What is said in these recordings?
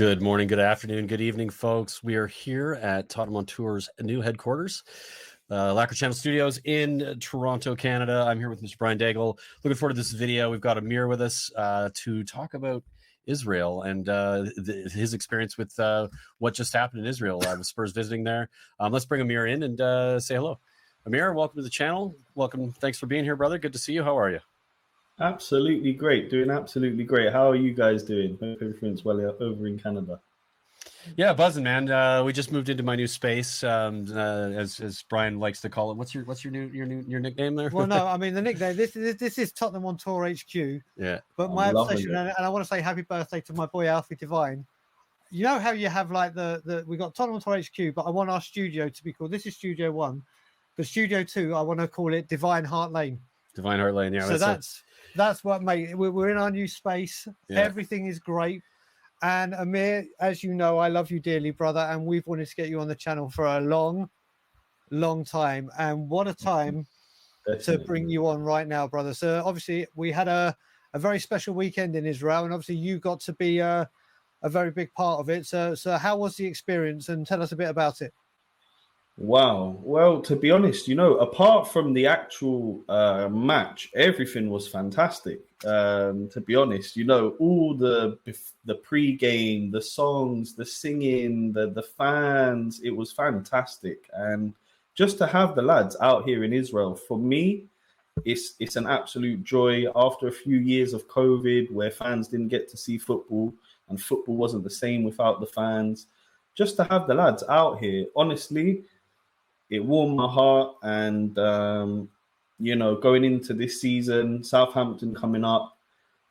Good morning, good afternoon, good evening, folks. We are here at Tottenham On Tour's new headquarters, Lacquer Channel Studios in Toronto, Canada. I'm here with Mr. Brian Daigle. Looking forward to this video. We've got Amir with us to talk about Israel and his experience with what just happened in Israel with Spurs visiting there. Let's bring Amir in and say hello. Amir, welcome to the channel. Welcome. Thanks for being here, brother. Good to see you. How are you? Absolutely great. Doing absolutely great. How are you guys doing? Hope everything's well over in Canada. Yeah, buzzing, man. We just moved into my new space, as Brian likes to call it. What's your nickname there? Well, no, I mean the nickname. This is Tottenham On Tour HQ. Yeah. But my obsession, and I want to say happy birthday to my boy Alfie Divine. You know how you have like we got Tottenham On Tour HQ, but I want our studio to be called. This is Studio 1, but Studio 2, I want to call it Divine Heart Lane. Divine Heart Lane. Yeah. So that's what, mate. We're in our new space. Yeah. Everything is great. And Amir, as you know, I love you dearly, brother. And we've wanted to get you on the channel for a long, long time. And what a time to bring you on right now, brother. So obviously we had a very special weekend in Israel, and obviously you got to be a very big part of it. So how was the experience? And tell us a bit about it. Wow. Well, to be honest, apart from the actual match, everything was fantastic. To be honest, all the pre-game, the songs, the singing, the fans, it was fantastic. And just to have the lads out here in Israel, for me, it's an absolute joy. After a few years of COVID, where fans didn't get to see football, and football wasn't the same without the fans, just to have the lads out here, honestly, it warmed my heart. And, going into this season, Southampton coming up,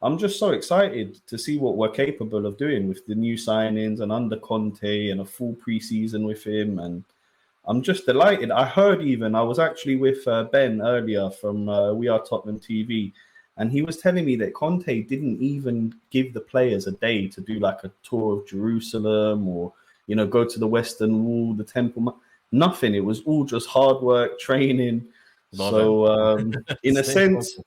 I'm just so excited to see what we're capable of doing with the new signings and under Conte and a full preseason with him. And I'm just delighted. I was actually with Ben earlier from We Are Tottenham TV, and he was telling me that Conte didn't even give the players a day to do like a tour of Jerusalem or, go to the Western Wall, the Temple. Nothing. It was all just hard work, training. In a sense,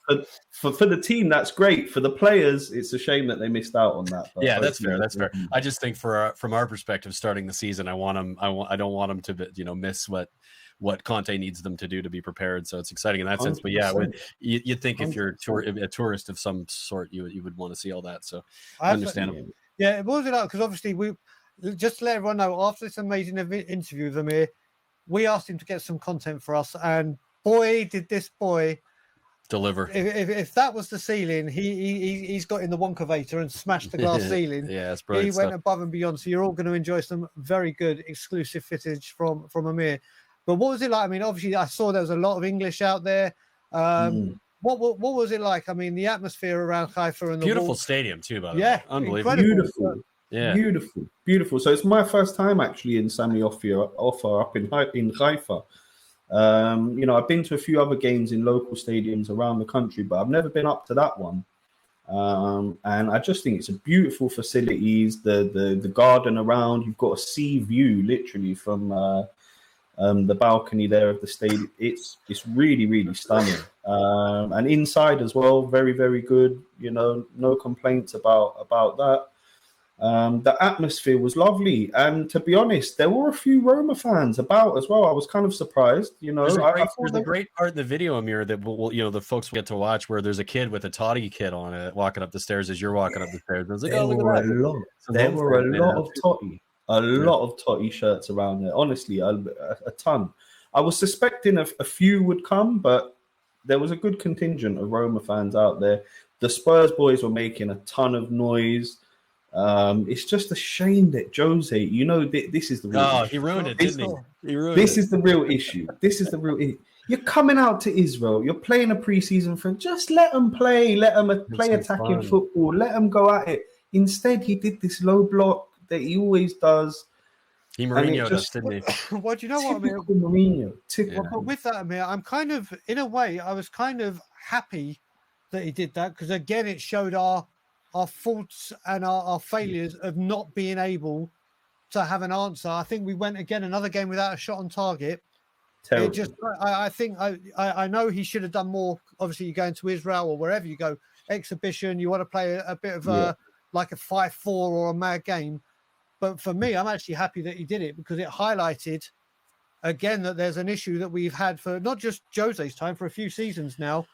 for the team, that's great. For the players, it's a shame that they missed out on that. Yeah, that's fair. That's fair. I just think from our perspective, starting the season, I don't want them to miss what Conte needs them to do to be prepared. So it's exciting in that sense. But yeah, you'd think if you're a tourist of some sort, you would want to see all that. So understandable. Yeah, it was because obviously we just to let everyone know, after this amazing interview with Amir, we asked him to get some content for us, and boy, did this boy deliver. If that was the ceiling, he's got in the Wonkavator and smashed the glass ceiling. Yeah, it's brilliant. He went above and beyond. So you're all going to enjoy some very good exclusive footage from Amir. But what was it like? I mean, obviously, I saw there was a lot of English out there. What was it like? I mean, the atmosphere around Haifa and the beautiful stadium too, by the way. Yeah, unbelievable. Beautiful. Yeah, beautiful. So it's my first time actually in Sami Ofer up in Haifa. I've been to a few other games in local stadiums around the country, but I've never been up to that one. And I just think it's a beautiful facilities. The garden around, you've got a sea view literally from the balcony there of the stadium. It's really, really stunning. And inside as well, very, very good. No complaints about that. The atmosphere was lovely, and to be honest, there were a few Roma fans about as well. I was kind of surprised, There's a great part in the video, Amir, that the folks will get to watch, where there's a kid with a toddy kid on it walking up the stairs as you're walking up the stairs. I was like, there were a lot of totty shirts around there. Honestly, a ton. I was suspecting a few would come, but there was a good contingent of Roma fans out there. The Spurs boys were making a ton of noise. It's just a shame that Jose, this is the real issue. He ruined it, didn't he? This is the real issue. You're coming out to Israel. You're playing a preseason friend. Just let them play. Let them play attacking football. Let them go at it. Instead, he did this low block that he always does. He Mourinho'd us, didn't he? Well, do you know what, Amir? Mourinho. But with that, Amir, I'm kind of, in a way, I was kind of happy that he did that, because again, it showed our faults and our failures of not being able to have an answer. I think we went again another game without a shot on target. I think I know he should have done more. Obviously, you're going to Israel or wherever you go, exhibition. You want to play a bit of like a 5-4 or a mad game. But for me, I'm actually happy that he did it because it highlighted again that there's an issue that we've had for not just Jose's time, for a few seasons now,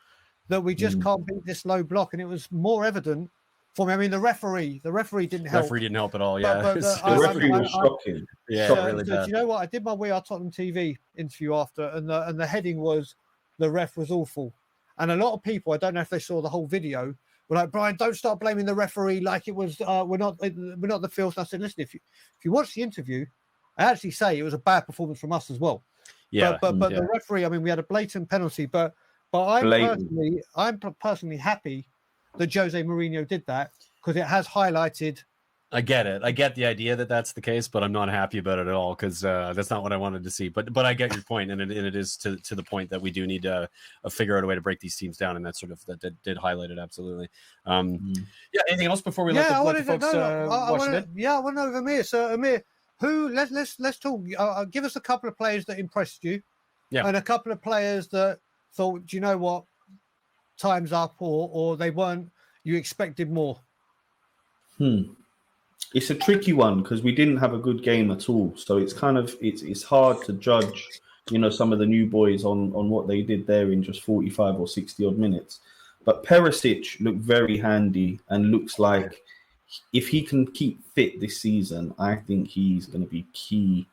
that we just can't beat this low block. And it was more evident for me. I mean, the referee didn't help. Referee didn't help at all. Yeah, But the referee was shocking. Yeah, really so bad. do you know what? I did my We Are Tottenham TV interview after, and the heading was the ref was awful. And a lot of people, I don't know if they saw the whole video, were like, Brian, don't start blaming the referee like it was we're not the filth. And I said, listen, if you watch the interview, I actually say it was a bad performance from us as well. Yeah, but the referee, I mean, we had a blatant penalty, but I'm personally happy that Jose Mourinho did that because it has highlighted. I get it. I get the idea that that's the case, but I'm not happy about it at all because that's not what I wanted to see. But I get your point, and it is to the point that we do need to figure out a way to break these teams down, and that sort of did highlight it absolutely. Yeah. Anything else before we let the folks watch it? Yeah, I want to know Amir. So Amir, let's talk. Give us a couple of players that impressed you, and a couple of players that thought, do you know what, time's up, or they weren't. You expected more. It's a tricky one because we didn't have a good game at all. So it's kind of it's hard to judge, some of the new boys on what they did there in just 45 or 60 odd minutes. But Perisic looked very handy and looks like if he can keep fit this season, I think he's going to be key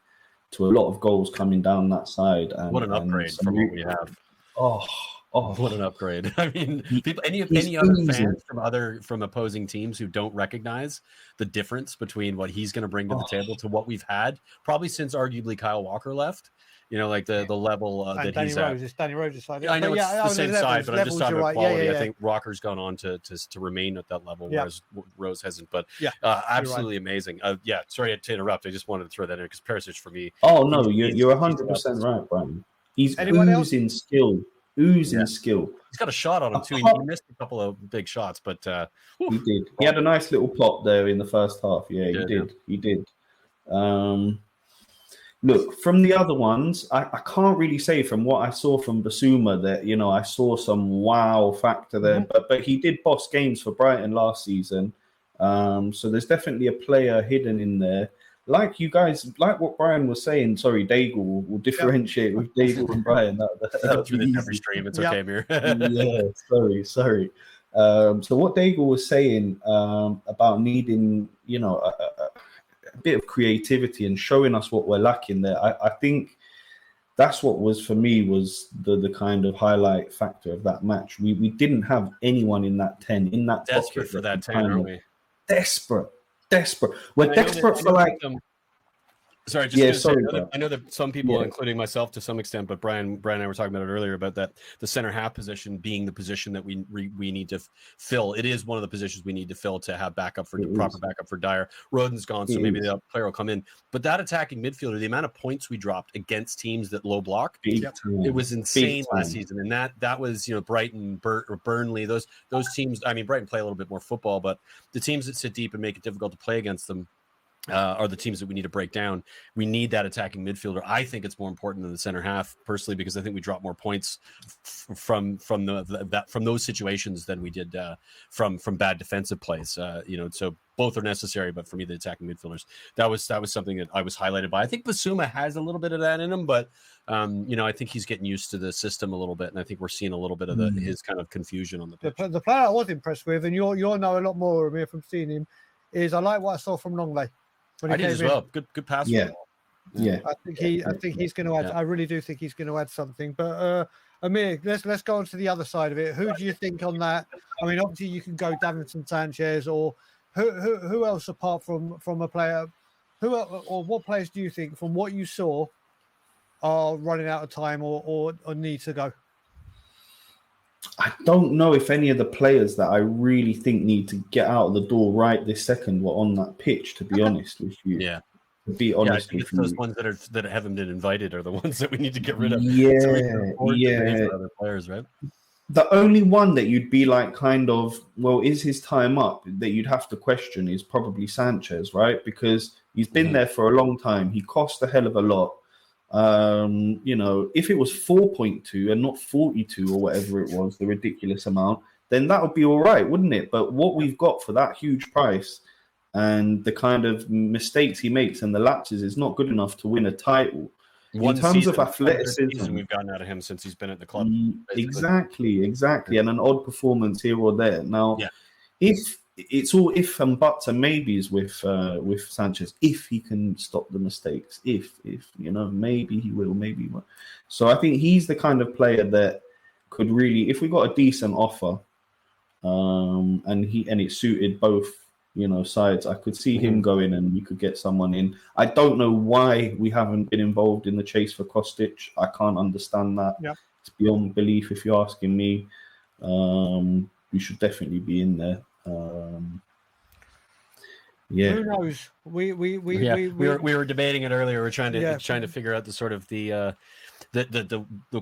to a lot of goals coming down that side. And, what an upgrade from what we have. Oh, what an upgrade! I mean, people, any other fans from opposing teams who don't recognize the difference between what he's going to bring to the table to what we've had, probably since arguably Kyle Walker left. Like the level that Danny he's Rose, at. It's Danny Rose's side. Yeah, I know it's the same side, but I'm just talking about quality. I think Walker's gone on to remain at that level, whereas Rose hasn't. But absolutely amazing. Sorry to interrupt. I just wanted to throw that in because Perisic for me. Oh no, you're 100% right, Brian. He's oozing skill. Skill. He's got a shot on him too. He missed a couple of big shots, but he did. He had a nice little pop there in the first half. Yeah, he did. Look, from the other ones, I can't really say from what I saw from Basuma that I saw some wow factor there, but he did boss games for Brighton last season. So there's definitely a player hidden in there. Like you guys, like what Brian was saying. Sorry, Daigle will differentiate with Daigle and Brian. That through this every stream. It's okay, Amir. Sorry. So what Daigle was saying about needing, a bit of creativity and showing us what we're lacking there. I think that's what was for me was the kind of highlight factor of that match. We didn't have anyone in that 10 in that desperate for that 10, aren't we? Desperate. We're desperate for like. Sorry, I know that some people, including myself to some extent, but Brian and I were talking about it earlier about that the center half position being the position that we need to fill. It is one of the positions we need to fill to have proper backup for Dyer. Rodon's gone, so maybe the player will come in. But that attacking midfielder, the amount of points we dropped against teams that low block, it was insane last season. And that was Brighton, Burnley, those teams. I mean, Brighton play a little bit more football, but the teams that sit deep and make it difficult to play against them are the teams that we need to break down. We need that attacking midfielder. I think it's more important than the center half, personally, because I think we drop more points from those situations than we did from bad defensive plays. So both are necessary, but for me, the attacking midfielders, that was something that I was highlighted by. I think Basuma has a little bit of that in him, but I think he's getting used to the system a little bit, and I think we're seeing a little bit of his kind of confusion on the pitch. The player I was impressed with, and you'll know a lot more of me from seeing him, is I like what I saw from Longley. I did as well. Good pass. Yeah. I think he's going to add. I really do think he's going to add something. But Amir, let's go on to the other side of it. Who do you think on that? I mean, obviously you can go Davinson Sanchez, or who else apart from a player? Or what players do you think, from what you saw, are running out of time or need to go? I don't know if any of the players that I really think need to get out of the door right this second were on that pitch, to be honest with you. Yeah. To be honest with you. Those ones that haven't been invited are the ones that we need to get rid of. Other players, right? The only one that you'd be like kind of, well, is his time up, that you'd have to question is probably Sanchez, right? Because he's been there for a long time. He cost a hell of a lot. If it was 4.2 and not 42 or whatever it was, the ridiculous amount, then that would be all right, wouldn't it? But what we've got for that huge price, and the kind of mistakes he makes and the lapses is not good enough to win a title. One in terms season, of athleticism, we've gotten out of him since he's been at the club. Exactly, and an odd performance here or there. Now, if it's all if and buts and maybes with Sanchez, if he can stop the mistakes, if maybe he will, maybe he won't. So I think he's the kind of player that could really, if we got a decent offer, and it suited both sides, I could see him going and we could get someone in. I don't know why we haven't been involved in the chase for Kostic. I can't understand that. Yeah. It's beyond belief if you're asking me. We should definitely be in there. Who knows? We were debating it earlier. We're trying to figure out the sort of the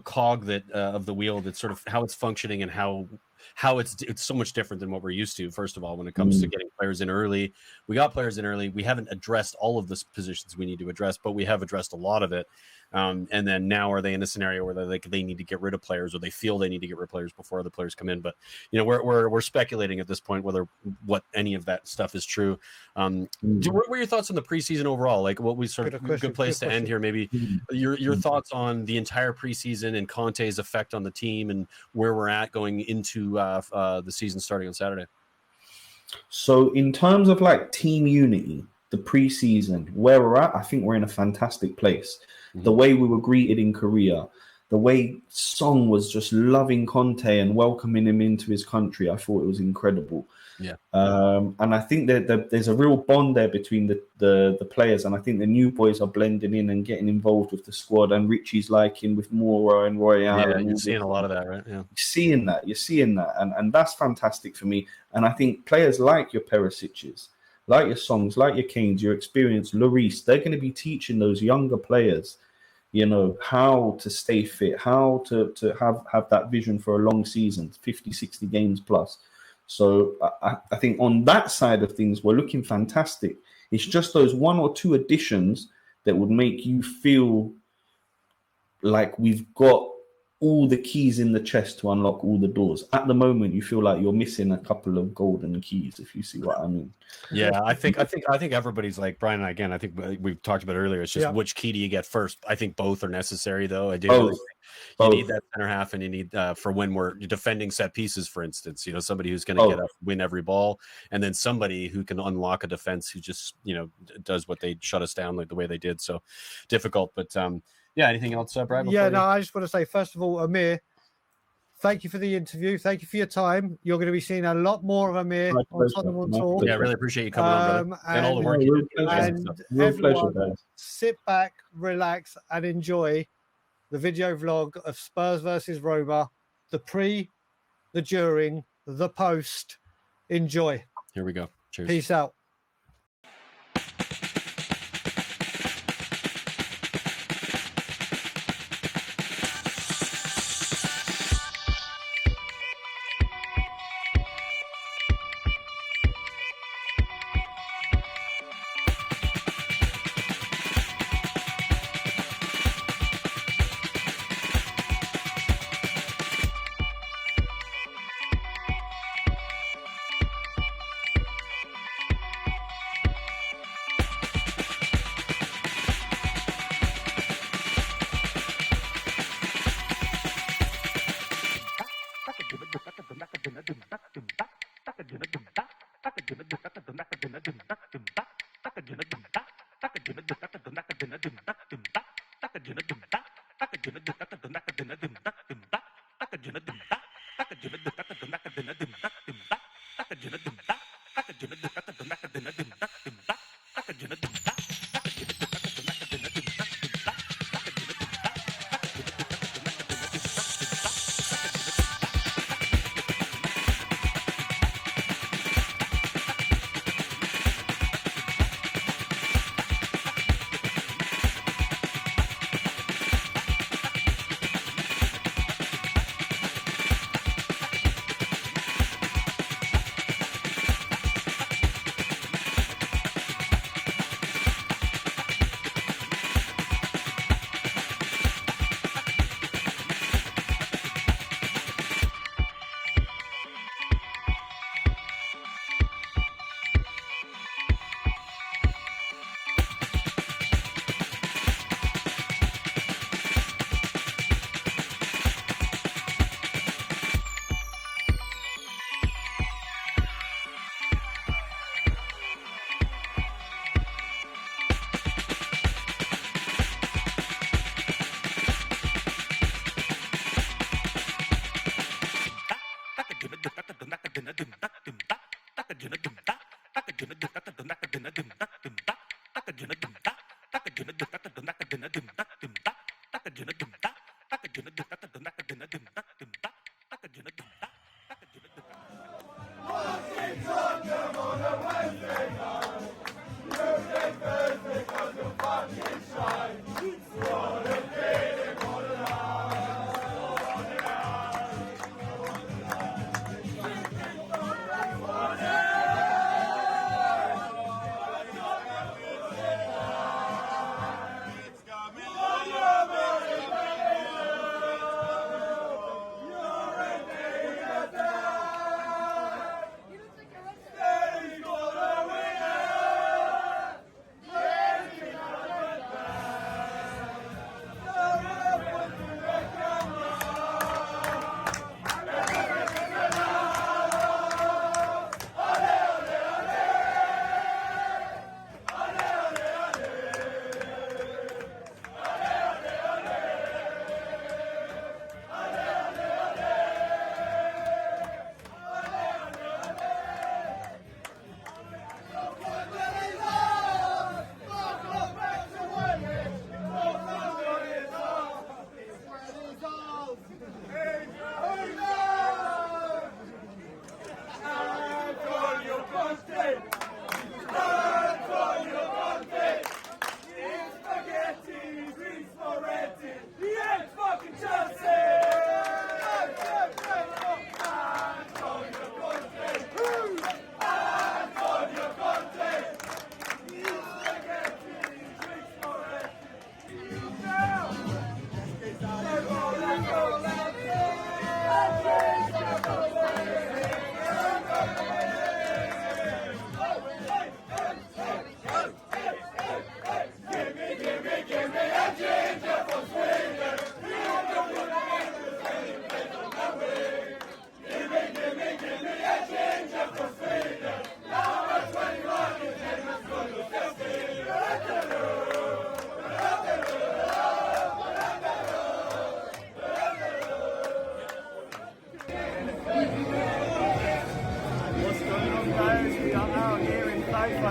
cog that of the wheel, that's sort of how it's functioning and how it's so much different than what we're used to. First of all, when it comes to getting players in early, we got players in early. We haven't addressed all of the positions we need to address, but we have addressed a lot of it. And then now, are they in a scenario where they need to get rid of players, or they feel they need to get rid of players before other players come in? But we're speculating at this point what any of that stuff is true. What were your thoughts on the preseason overall? Like, what we sort of good place to end here? Maybe your thoughts on the entire preseason and Conte's effect on the team and where we're at going into the season starting on Saturday. So, in terms of like team unity, the preseason, where we're at, I think we're in a fantastic place. The way we were greeted in Korea, the way Song was just loving Conte and welcoming him into his country, I thought it was incredible. Yeah. And I think that there's a real bond there between the players, and I think the new boys are blending in and getting involved with the squad, and Richie's liking with Mora and Royale. Yeah, you're seeing a lot of that, right? Yeah. You're seeing that, and that's fantastic for me. And I think players like your Perisic's, like your Songs, like your Kanes, your experienced Lloris, they're going to be teaching those younger players, how to stay fit, how to have that vision for a long season, 50, 60 games plus. So I think on that side of things, we're looking fantastic. It's just those one or two additions that would make you feel like we've got all the keys in the chest to unlock all the doors. At the moment, you feel like you're missing a couple of golden keys, if you see what I mean. Yeah, I think everybody's like Brian and I, again, I think we've talked about earlier. It's just which key do you get first? I think both are necessary, though. I do. Really you need that center half, and you need for when we're defending set pieces, for instance. Somebody who's going to get up, win every ball, and then somebody who can unlock a defense who just does what they shut us down like the way they did. So difficult, but yeah. Anything else, Brad? I just want to say, first of all, Amir, thank you for the interview. Thank you for your time. You're going to be seeing a lot more of Amir on Tottenham On Tour. Yeah, I really appreciate you coming on, brother. And all the work you did. And everyone, sit back, relax, and enjoy the video vlog of Spurs versus Roma, the pre, the during, the post. Enjoy. Here we go. Cheers. Peace out.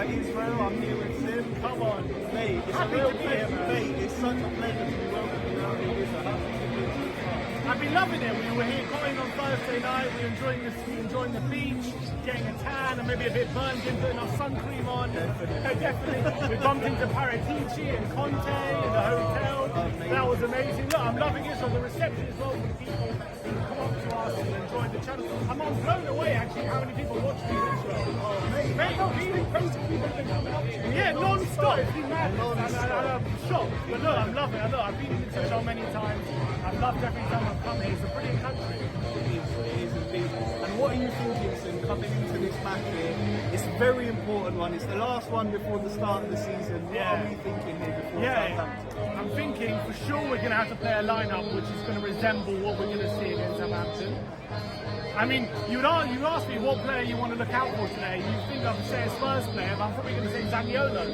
by Israel. I'm here with Sim. Come on, mate. It's a real pleasure, mate. It's such a pleasure to be welcoming you out here. I've been loving it. We were here going on Thursday night. We were enjoying the beach, getting a tan and maybe a bit burnt in, putting our sun cream on. Definitely. We bumped into Paratici and Conte in the hotel. That was amazing. Look, I'm loving it. So the reception as well from people who come up to us and enjoy the channel. I'm blown away actually how many people watch me in Israel. Mate, really crazy people have been coming up to me. Yeah, non-stop. It's been mad. And I'm shocked. But look, I'm loving it. Look, I've been in Israel many times. I've loved every time I've come here. It's a brilliant country. It is indeed. And what are you thinking, Sim, coming into this match here? It's a very important one. It's the last one before the start of the season. What are we thinking here before Southampton? I'm thinking for sure we're going to have to play a lineup which is going to resemble what we're going to see against Southampton. I mean, you asked me what player you want to look out for today. You think I would say a Spurs player, but I'm probably going to say Zaniolo.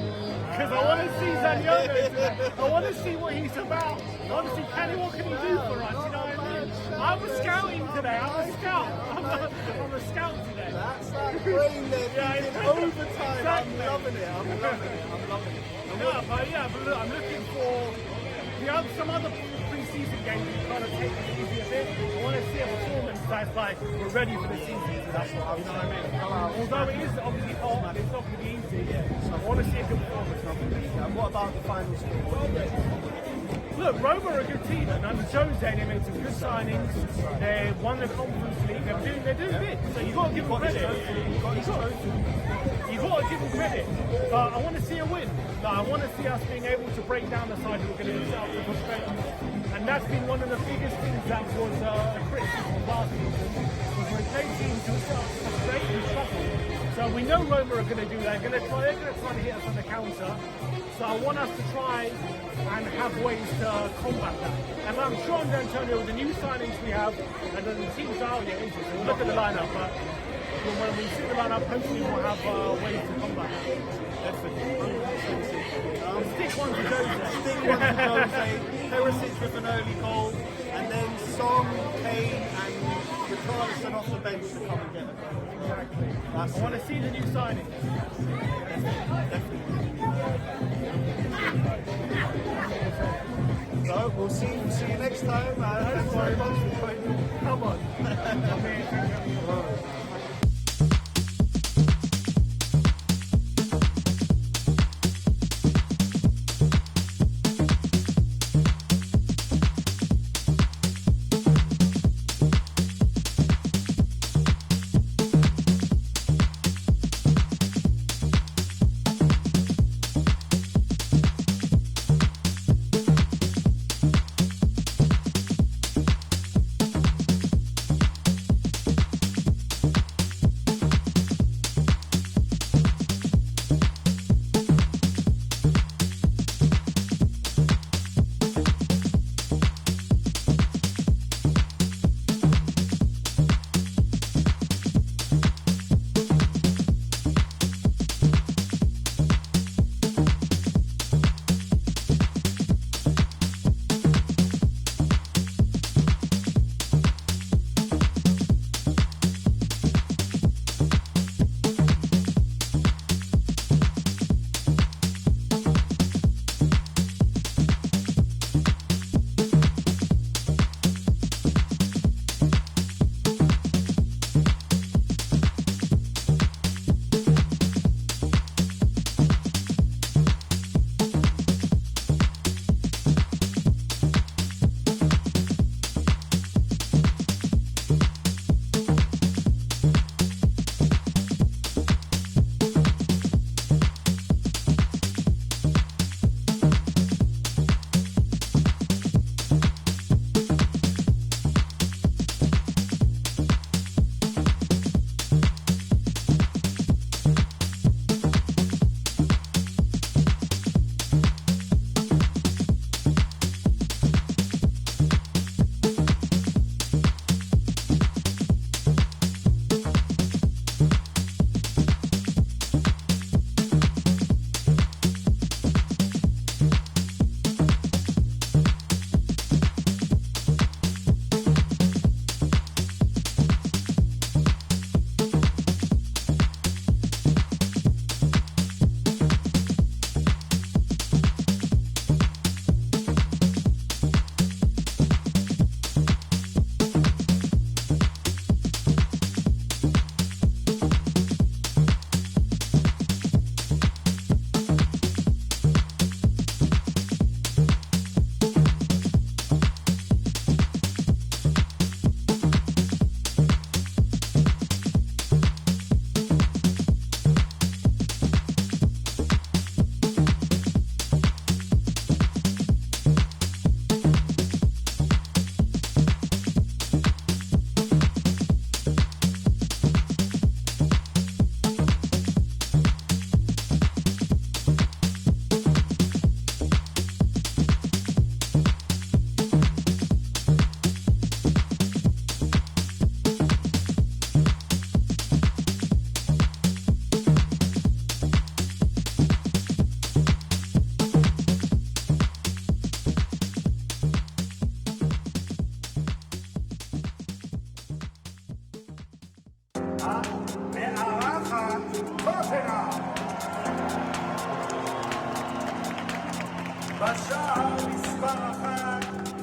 Because I want to see Zaniolo today. I want to see what he's about. I want to see what can he do for us, you know what I mean? I'm a scouting today. I'm a scout. I'm a scout today. That's that brain there in overtime. Exactly. I'm loving it. I'm loving it. But look, I'm looking for some other pre-season games to kind of take it easy a bit. I want to see a performance that's like, we're ready for the season. So that's what you know what I mean? Although it is obviously hot, it's not going to be easy. So I want to see a good performance. And what about the final score? Look, Roma are a good team, and under Jose they made some good signings. They won the Conference League. They're doing big, so you've got to give them credit. You've got to give them credit. But I want to see a win. I want to see us being able to break down the side who are going to set up the frustrations. And that's been one of the biggest things that was a criticism of last season, was when they teams who set up frustrate and struggle. So we know Roma are going to do that. They're going to try to hit us on the counter. So I want us to try and have ways to combat that. And I'm sure under Antonio, with the new signings we have, and the team's out yet, isn't it? So we'll look at the lineup, but when we see the lineup, hopefully we'll have ways to combat that. Definitely. Stick one to Jose. Perisic with an early goal, and then Son, Kane, and Richarlison off the bench to come and get a goal. Exactly. I want to see the new signings. Definitely. out. We'll see you next time. Thanks very much for joining. Come on. בשער מספר 1